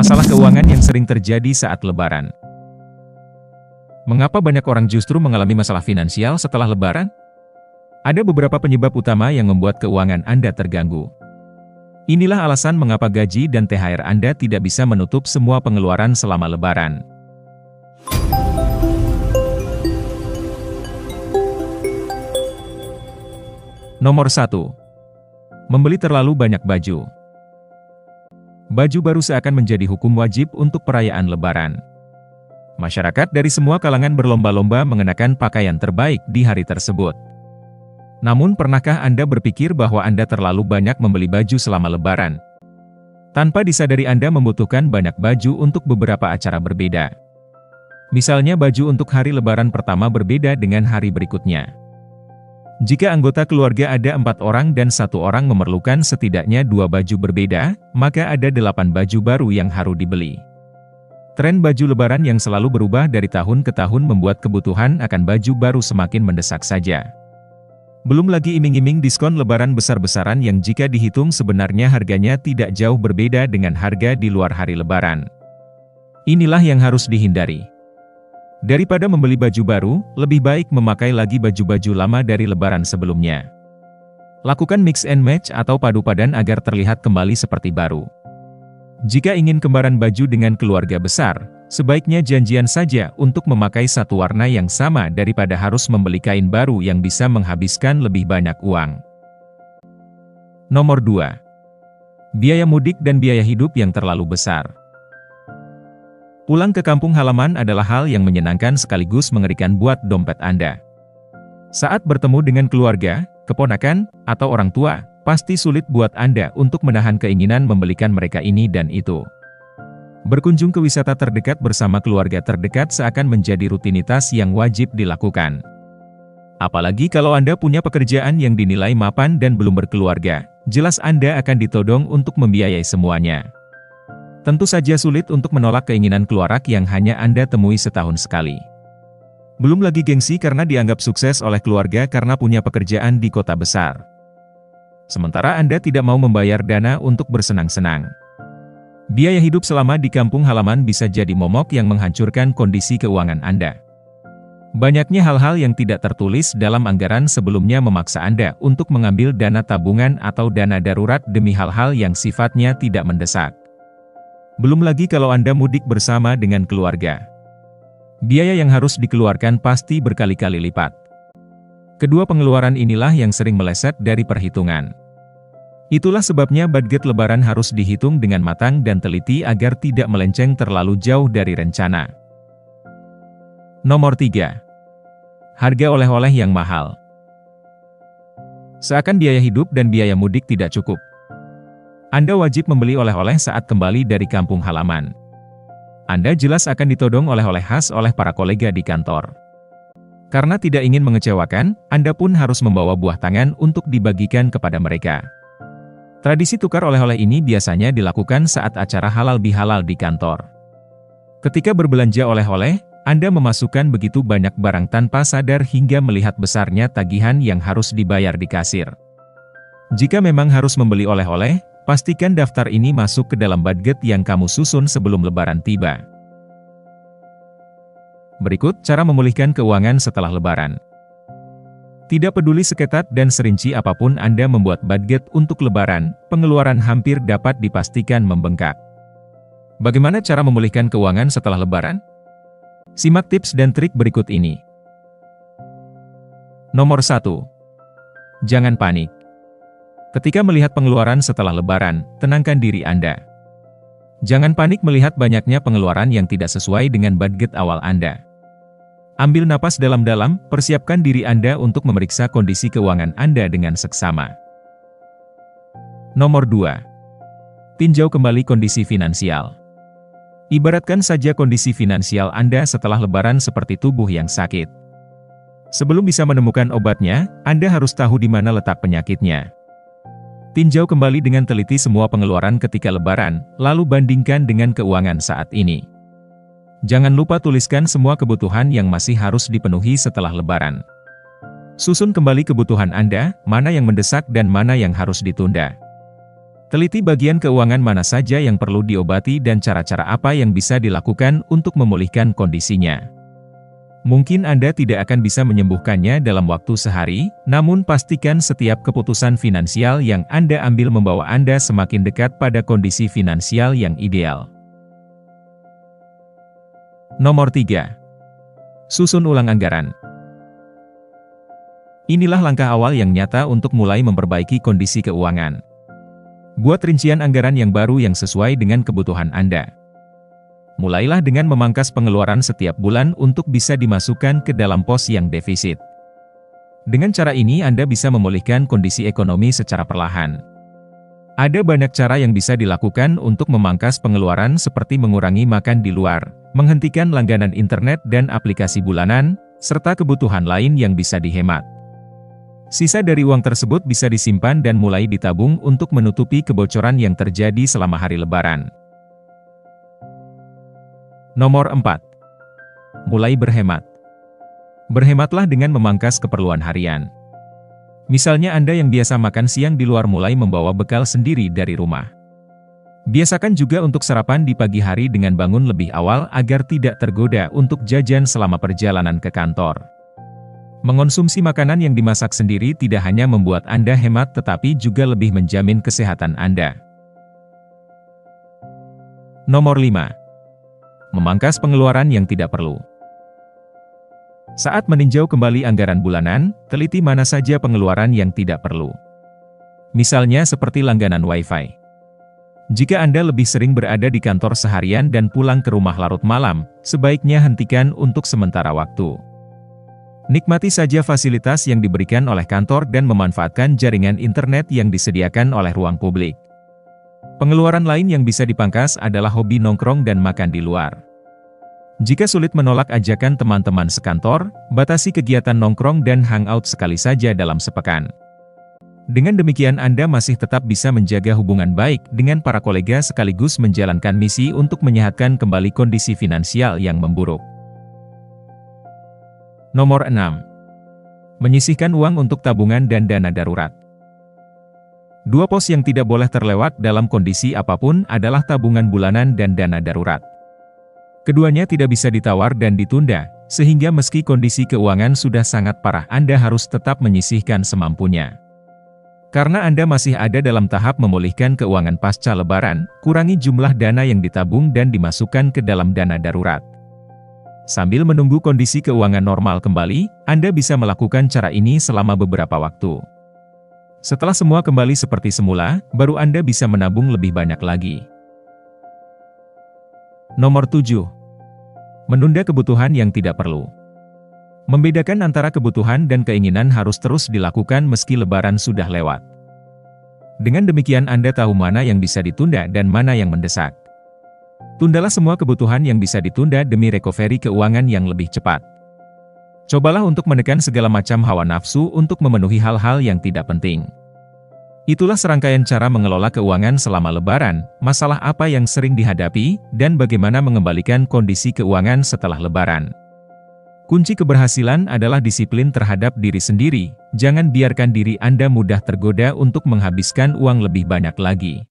Masalah keuangan yang sering terjadi saat Lebaran. Mengapa banyak orang justru mengalami masalah finansial setelah Lebaran? Ada beberapa penyebab utama yang membuat keuangan Anda terganggu. Inilah alasan mengapa gaji dan THR Anda tidak bisa menutup semua pengeluaran selama Lebaran. Nomor 1. Membeli terlalu banyak baju. Baju baru seakan menjadi hukum wajib untuk perayaan Lebaran. Masyarakat dari semua kalangan berlomba-lomba mengenakan pakaian terbaik di hari tersebut. Namun pernahkah Anda berpikir bahwa Anda terlalu banyak membeli baju selama Lebaran? Tanpa disadari Anda membutuhkan banyak baju untuk beberapa acara berbeda. Misalnya baju untuk hari Lebaran pertama berbeda dengan hari berikutnya. Jika anggota keluarga ada 4 orang dan 1 orang memerlukan setidaknya 2 baju berbeda, maka ada 8 baju baru yang harus dibeli. Tren baju Lebaran yang selalu berubah dari tahun ke tahun membuat kebutuhan akan baju baru semakin mendesak saja. Belum lagi iming-iming diskon Lebaran besar-besaran yang jika dihitung sebenarnya harganya tidak jauh berbeda dengan harga di luar hari Lebaran. Inilah yang harus dihindari. Daripada membeli baju baru, lebih baik memakai lagi baju-baju lama dari Lebaran sebelumnya. Lakukan mix and match atau padu padan agar terlihat kembali seperti baru. Jika ingin kembaran baju dengan keluarga besar, sebaiknya janjian saja untuk memakai satu warna yang sama daripada harus membeli kain baru yang bisa menghabiskan lebih banyak uang. Nomor 2. Biaya mudik dan biaya hidup yang terlalu besar. Pulang ke kampung halaman adalah hal yang menyenangkan sekaligus mengerikan buat dompet Anda. Saat bertemu dengan keluarga, keponakan, atau orang tua, pasti sulit buat Anda untuk menahan keinginan membelikan mereka ini dan itu. Berkunjung ke wisata terdekat bersama keluarga terdekat seakan menjadi rutinitas yang wajib dilakukan. Apalagi kalau Anda punya pekerjaan yang dinilai mapan dan belum berkeluarga, jelas Anda akan ditodong untuk membiayai semuanya. Tentu saja sulit untuk menolak keinginan keluarak yang hanya Anda temui setahun sekali. Belum lagi gengsi karena dianggap sukses oleh keluarga karena punya pekerjaan di kota besar. Sementara Anda tidak mau membayar dana untuk bersenang-senang. Biaya hidup selama di kampung halaman bisa jadi momok yang menghancurkan kondisi keuangan Anda. Banyaknya hal-hal yang tidak tertulis dalam anggaran sebelumnya memaksa Anda untuk mengambil dana tabungan atau dana darurat demi hal-hal yang sifatnya tidak mendesak. Belum lagi kalau Anda mudik bersama dengan keluarga. Biaya yang harus dikeluarkan pasti berkali-kali lipat. Kedua pengeluaran inilah yang sering meleset dari perhitungan. Itulah sebabnya budget Lebaran harus dihitung dengan matang dan teliti agar tidak melenceng terlalu jauh dari rencana. Nomor 3. Harga oleh-oleh yang mahal. Seakan biaya hidup dan biaya mudik tidak cukup. Anda wajib membeli oleh-oleh saat kembali dari kampung halaman. Anda jelas akan ditodong oleh-oleh khas oleh para kolega di kantor. Karena tidak ingin mengecewakan, Anda pun harus membawa buah tangan untuk dibagikan kepada mereka. Tradisi tukar oleh-oleh ini biasanya dilakukan saat acara halal bihalal di kantor. Ketika berbelanja oleh-oleh, Anda memasukkan begitu banyak barang tanpa sadar hingga melihat besarnya tagihan yang harus dibayar di kasir. Jika memang harus membeli oleh-oleh, pastikan daftar ini masuk ke dalam budget yang kamu susun sebelum Lebaran tiba. Berikut cara memulihkan keuangan setelah Lebaran. Tidak peduli seketat dan serinci apapun Anda membuat budget untuk Lebaran, pengeluaran hampir dapat dipastikan membengkak. Bagaimana cara memulihkan keuangan setelah Lebaran? Simak tips dan trik berikut ini. Nomor 1. Jangan panik. Ketika melihat pengeluaran setelah Lebaran, tenangkan diri Anda. Jangan panik melihat banyaknya pengeluaran yang tidak sesuai dengan budget awal Anda. Ambil napas dalam-dalam, persiapkan diri Anda untuk memeriksa kondisi keuangan Anda dengan seksama. Nomor 2. Tinjau kembali kondisi finansial. Ibaratkan saja kondisi finansial Anda setelah Lebaran seperti tubuh yang sakit. Sebelum bisa menemukan obatnya, Anda harus tahu di mana letak penyakitnya. Tinjau kembali dengan teliti semua pengeluaran ketika Lebaran, lalu bandingkan dengan keuangan saat ini. Jangan lupa tuliskan semua kebutuhan yang masih harus dipenuhi setelah Lebaran. Susun kembali kebutuhan Anda, mana yang mendesak dan mana yang harus ditunda. Teliti bagian keuangan mana saja yang perlu diobati dan cara-cara apa yang bisa dilakukan untuk memulihkan kondisinya. Mungkin Anda tidak akan bisa menyembuhkannya dalam waktu sehari, namun pastikan setiap keputusan finansial yang Anda ambil membawa Anda semakin dekat pada kondisi finansial yang ideal. Nomor 3. Susun ulang anggaran. Inilah langkah awal yang nyata untuk mulai memperbaiki kondisi keuangan. Buat rincian anggaran yang baru yang sesuai dengan kebutuhan Anda. Mulailah dengan memangkas pengeluaran setiap bulan untuk bisa dimasukkan ke dalam pos yang defisit. Dengan cara ini Anda bisa memulihkan kondisi ekonomi secara perlahan. Ada banyak cara yang bisa dilakukan untuk memangkas pengeluaran seperti mengurangi makan di luar, menghentikan langganan internet dan aplikasi bulanan, serta kebutuhan lain yang bisa dihemat. Sisa dari uang tersebut bisa disimpan dan mulai ditabung untuk menutupi kebocoran yang terjadi selama hari Lebaran. Nomor 4. Mulai berhemat. Berhematlah dengan memangkas keperluan harian. Misalnya Anda yang biasa makan siang di luar mulai membawa bekal sendiri dari rumah. Biasakan juga untuk sarapan di pagi hari dengan bangun lebih awal agar tidak tergoda untuk jajan selama perjalanan ke kantor. Mengonsumsi makanan yang dimasak sendiri tidak hanya membuat Anda hemat tetapi juga lebih menjamin kesehatan Anda. Nomor 5. Memangkas pengeluaran yang tidak perlu. Saat meninjau kembali anggaran bulanan, teliti mana saja pengeluaran yang tidak perlu. Misalnya seperti langganan Wi-Fi. Jika Anda lebih sering berada di kantor seharian dan pulang ke rumah larut malam, sebaiknya hentikan untuk sementara waktu. Nikmati saja fasilitas yang diberikan oleh kantor dan memanfaatkan jaringan internet yang disediakan oleh ruang publik. Pengeluaran lain yang bisa dipangkas adalah hobi nongkrong dan makan di luar. Jika sulit menolak ajakan teman-teman sekantor, batasi kegiatan nongkrong dan hangout sekali saja dalam sepekan. Dengan demikian Anda masih tetap bisa menjaga hubungan baik dengan para kolega sekaligus menjalankan misi untuk menyehatkan kembali kondisi finansial yang memburuk. Nomor 6. Menyisihkan uang untuk tabungan dan dana darurat. Dua pos yang tidak boleh terlewat dalam kondisi apapun adalah tabungan bulanan dan dana darurat. Keduanya tidak bisa ditawar dan ditunda, sehingga meski kondisi keuangan sudah sangat parah Anda harus tetap menyisihkan semampunya. Karena Anda masih ada dalam tahap memulihkan keuangan pasca Lebaran, kurangi jumlah dana yang ditabung dan dimasukkan ke dalam dana darurat. Sambil menunggu kondisi keuangan normal kembali, Anda bisa melakukan cara ini selama beberapa waktu. Setelah semua kembali seperti semula, baru Anda bisa menabung lebih banyak lagi. Nomor 7. Menunda kebutuhan yang tidak perlu. Membedakan antara kebutuhan dan keinginan harus terus dilakukan meski Lebaran sudah lewat. Dengan demikian Anda tahu mana yang bisa ditunda dan mana yang mendesak. Tundalah semua kebutuhan yang bisa ditunda demi recovery keuangan yang lebih cepat. Cobalah untuk menekan segala macam hawa nafsu untuk memenuhi hal-hal yang tidak penting. Itulah serangkaian cara mengelola keuangan selama Lebaran, masalah apa yang sering dihadapi, dan bagaimana mengembalikan kondisi keuangan setelah Lebaran. Kunci keberhasilan adalah disiplin terhadap diri sendiri, jangan biarkan diri Anda mudah tergoda untuk menghabiskan uang lebih banyak lagi.